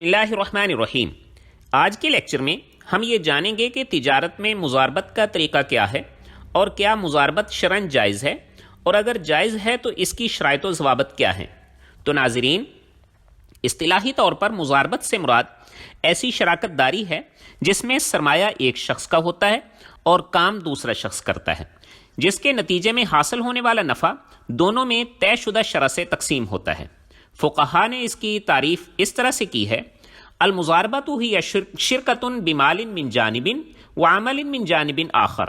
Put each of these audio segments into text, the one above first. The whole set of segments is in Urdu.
اللہ الرحمن الرحیم۔ آج کے لیکچر میں ہم یہ جانیں گے کہ تجارت میں مضاربت کا طریقہ کیا ہے اور کیا مضاربت شرعاً جائز ہے، اور اگر جائز ہے تو اس کی شرائط و ضوابط کیا ہیں۔ تو ناظرین، اصطلاحی طور پر مضاربت سے مراد ایسی شراکت داری ہے جس میں سرمایہ ایک شخص کا ہوتا ہے اور کام دوسرا شخص کرتا ہے، جس کے نتیجے میں حاصل ہونے والا نفع دونوں میں طے شدہ شرح سے تقسیم ہوتا ہے۔ فقہا نے اس کی تعریف اس طرح سے کی ہے: المضاربۃ ہی شرکۃ بمال من جانب وعمل من جانب آخر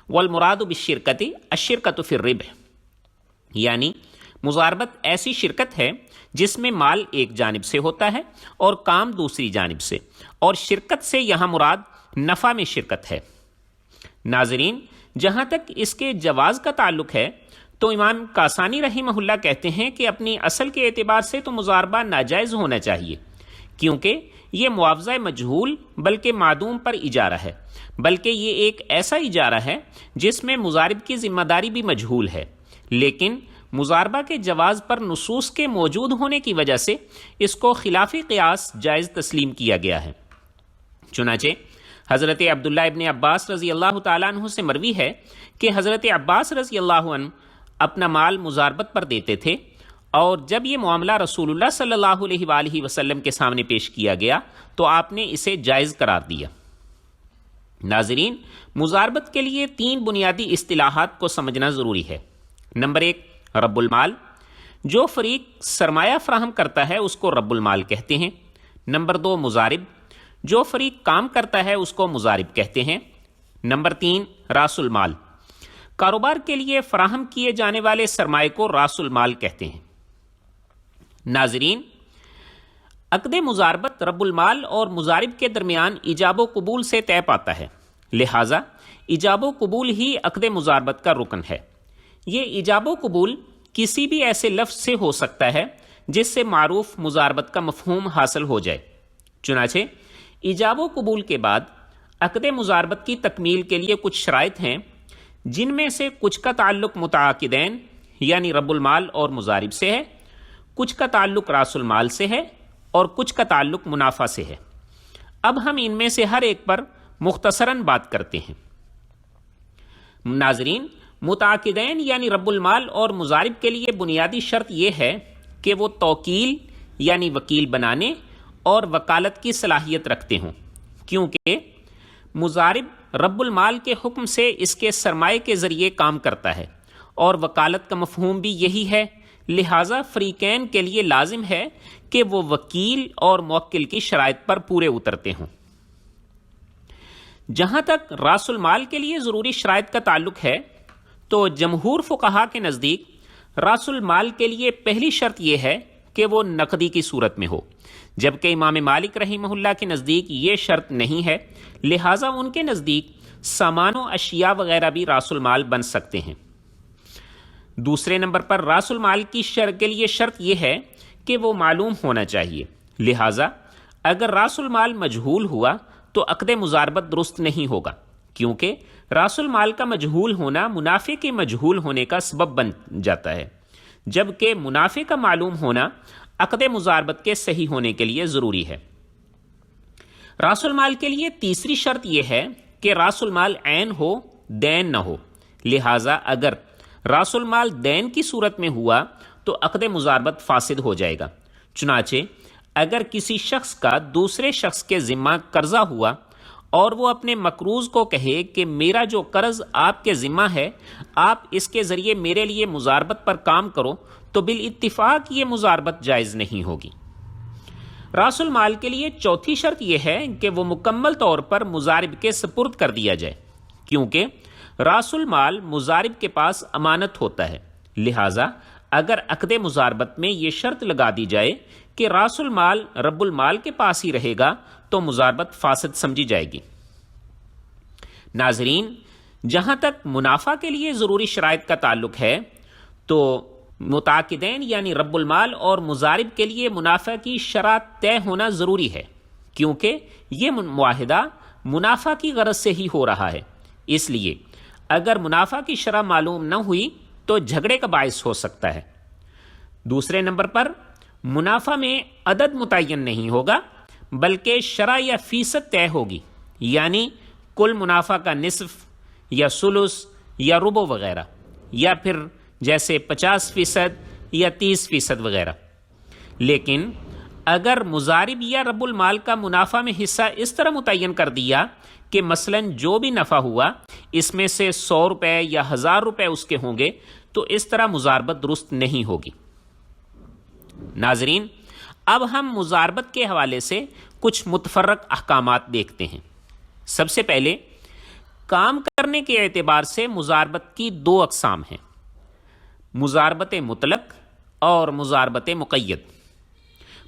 والمراد بالشرکۃ الشرکۃ فی الربح، یعنی مضاربت ایسی شرکت ہے جس میں مال ایک جانب سے ہوتا ہے اور کام دوسری جانب سے، اور شرکت سے یہاں مراد نفع میں شرکت ہے۔ ناظرین، جہاں تک اس کے جواز کا تعلق ہے تو امام کاسانی رحمہ اللہ کہتے ہیں کہ اپنی اصل کے اعتبار سے تو مضاربہ ناجائز ہونا چاہیے، کیونکہ یہ معاوضہ مجہول بلکہ معدوم پر اجارہ ہے، بلکہ یہ ایک ایسا اجارہ ہے جس میں مضارب کی ذمہ داری بھی مجہول ہے، لیکن مضاربہ کے جواز پر نصوص کے موجود ہونے کی وجہ سے اس کو خلاف قیاس جائز تسلیم کیا گیا ہے۔ چنانچہ حضرت عبداللہ ابن عباس رضی اللہ تعالیٰ عنہ سے مروی ہے کہ حضرت عباس رضی اللہ عنہ اپنا مال مضاربت پر دیتے تھے، اور جب یہ معاملہ رسول اللہ صلی اللہ علیہ وآلہ وسلم کے سامنے پیش کیا گیا تو آپ نے اسے جائز قرار دیا۔ ناظرین، مضاربت کے لیے تین بنیادی اصطلاحات کو سمجھنا ضروری ہے۔ نمبر 1، رب المال، جو فریق سرمایہ فراہم کرتا ہے اس کو رب المال کہتے ہیں۔ نمبر 2، مضارب، جو فریق کام کرتا ہے اس کو مضارب کہتے ہیں۔ نمبر 3، راس المال، کاروبار کے لیے فراہم کیے جانے والے سرمایہ کو راس المال کہتے ہیں۔ ناظرین، عقد مضاربت رب المال اور مضارب کے درمیان ایجاب و قبول سے طے پاتا ہے، لہٰذا ایجاب و قبول ہی عقد مضاربت کا رکن ہے۔ یہ ایجاب و قبول کسی بھی ایسے لفظ سے ہو سکتا ہے جس سے معروف مضاربت کا مفہوم حاصل ہو جائے۔ چنانچہ ایجاب و قبول کے بعد عقد مضاربت کی تکمیل کے لیے کچھ شرائط ہیں، جن میں سے کچھ کا تعلق متعاقدین یعنی رب المال اور مضارب سے ہے، کچھ کا تعلق راس المال سے ہے، اور کچھ کا تعلق منافع سے ہے۔ اب ہم ان میں سے ہر ایک پر مختصراً بات کرتے ہیں۔ ناظرین، متعاقدین یعنی رب المال اور مضارب کے لیے بنیادی شرط یہ ہے کہ وہ توکیل یعنی وکیل بنانے اور وکالت کی صلاحیت رکھتے ہوں، کیونکہ مضارب رب المال کے حکم سے اس کے سرمایہ کے ذریعے کام کرتا ہے، اور وکالت کا مفہوم بھی یہی ہے، لہٰذا فریقین کے لیے لازم ہے کہ وہ وکیل اور موکل کی شرائط پر پورے اترتے ہوں۔ جہاں تک راس المال کے لیے ضروری شرائط کا تعلق ہے تو جمہور فقہا کے نزدیک راس المال کے لیے پہلی شرط یہ ہے کہ وہ نقدی کی صورت میں ہو، جبکہ امام مالک رحمہ اللہ کے نزدیک یہ شرط نہیں ہے، لہٰذا ان کے نزدیک سامان و اشیاء وغیرہ بھی راس المال بن سکتے ہیں۔ دوسرے نمبر پر راس المال کی کے لیے شرط یہ ہے کہ وہ معلوم ہونا چاہیے، لہٰذا اگر راس المال مجہول ہوا تو عقد مضاربت درست نہیں ہوگا، کیونکہ راس المال کا مجہول ہونا منافع کے مجہول ہونے کا سبب بن جاتا ہے، جبکہ منافع کا معلوم ہونا عقد مضاربت کے صحیح ہونے کے لیے ضروری ہے۔ راس المال کے لیے تیسری شرط یہ ہے کہ راس المال عین ہو، دین نہ ہو، لہٰذا اگر راس المال دین کی صورت میں ہوا تو عقد مضاربت فاسد ہو جائے گا۔ چنانچہ اگر کسی شخص کا دوسرے شخص کے ذمہ قرضہ ہوا اور وہ اپنے مقروض کو کہے کہ میرا جو قرض آپ کے ذمہ ہے آپ اس کے ذریعے میرے لیے مضاربت پر کام کرو، تو بالاتفاق یہ مضاربت جائز نہیں ہوگی۔ راس المال کے لیے چوتھی شرط یہ ہے کہ وہ مکمل طور پر مضارب کے سپرد کر دیا جائے، کیونکہ راس المال مضارب کے پاس امانت ہوتا ہے، لہٰذا اگر عقد مضاربت میں یہ شرط لگا دی جائے کہ راس المال رب المال کے پاس ہی رہے گا تو مضاربت فاسد سمجھی جائے گی۔ ناظرین، جہاں تک منافع کے لیے ضروری شرائط کا تعلق ہے تو متعاقدین یعنی رب المال اور مضارب کے لیے منافع کی شرح طے ہونا ضروری ہے، کیونکہ یہ معاہدہ منافع کی غرض سے ہی ہو رہا ہے، اس لیے اگر منافع کی شرح معلوم نہ ہوئی تو جھگڑے کا باعث ہو سکتا ہے۔ دوسرے نمبر پر منافع میں عدد متعین نہیں ہوگا، بلکہ شرح یا فیصد طے ہوگی، یعنی کل منافع کا نصف یا ثلث یا ربع وغیرہ، یا پھر جیسے 50% یا 30% وغیرہ۔ لیکن اگر مضارب یا رب المال کا منافع میں حصہ اس طرح متعین کر دیا کہ مثلاً جو بھی نفع ہوا اس میں سے 100 روپے یا 1000 روپے اس کے ہوں گے، تو اس طرح مضاربت درست نہیں ہوگی۔ ناظرین، اب ہم مضاربت کے حوالے سے کچھ متفرق احکامات دیکھتے ہیں۔ سب سے پہلے کام کرنے کے اعتبار سے مضاربت کی 2 اقسام ہیں، مضاربت مطلق اور مضاربت مقید۔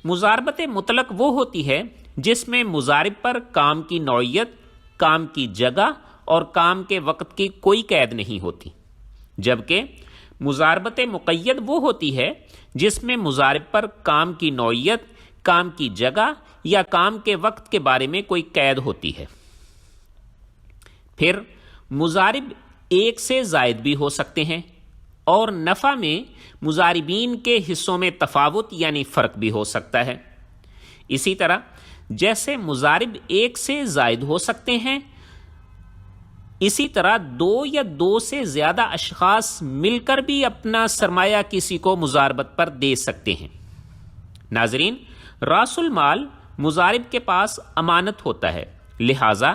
مضاربت مطلق وہ ہوتی ہے جس میں مضارب پر کام کی نوعیت، کام کی جگہ اور کام کے وقت کی کوئی قید نہیں ہوتی، جبکہ مضاربت مقید وہ ہوتی ہے جس میں مضارب پر کام کی نوعیت، کام کی جگہ یا کام کے وقت کے بارے میں کوئی قید ہوتی ہے۔ پھر مضارب ایک سے زائد بھی ہو سکتے ہیں، اور نفع میں مضاربین کے حصوں میں تفاوت یعنی فرق بھی ہو سکتا ہے۔ اسی طرح جیسے مضارب ایک سے زائد ہو سکتے ہیں، اسی طرح 2 یا 2 سے زیادہ اشخاص مل کر بھی اپنا سرمایہ کسی کو مضاربت پر دے سکتے ہیں۔ ناظرین، راس المال مضارب کے پاس امانت ہوتا ہے، لہذا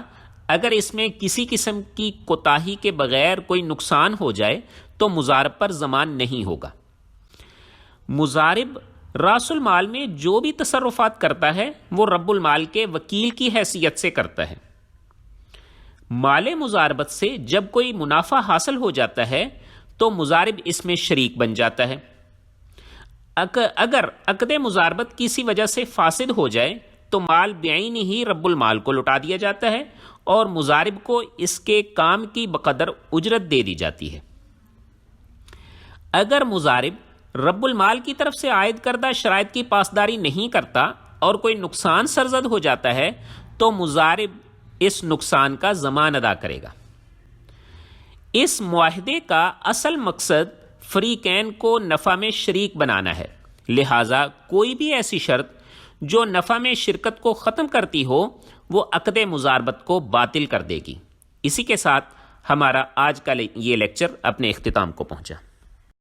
اگر اس میں کسی قسم کی کوتاہی کے بغیر کوئی نقصان ہو جائے تو مضارب پر ضمان نہیں ہوگا۔ مضارب راس المال میں جو بھی تصرفات کرتا ہے وہ رب المال کے وکیل کی حیثیت سے کرتا ہے۔ مال مضاربت سے جب کوئی منافع حاصل ہو جاتا ہے تو مضارب اس میں شریک بن جاتا ہے۔ اگر عقد مضاربت کسی وجہ سے فاسد ہو جائے تو مال بعین ہی رب المال کو لوٹا دیا جاتا ہے اور مضارب کو اس کے کام کی بقدر اجرت دے دی جاتی ہے۔ اگر مضارب رب المال کی طرف سے عائد کردہ شرائط کی پاسداری نہیں کرتا اور کوئی نقصان سرزد ہو جاتا ہے تو مضارب اس نقصان کا ضمان ادا کرے گا۔ اس معاہدے کا اصل مقصد فریقین کو نفع میں شریک بنانا ہے، لہذا کوئی بھی ایسی شرط جو نفع میں شرکت کو ختم کرتی ہو وہ عقد مضاربت کو باطل کر دے گی۔ اسی کے ساتھ ہمارا آج کا یہ لیکچر اپنے اختتام کو پہنچا۔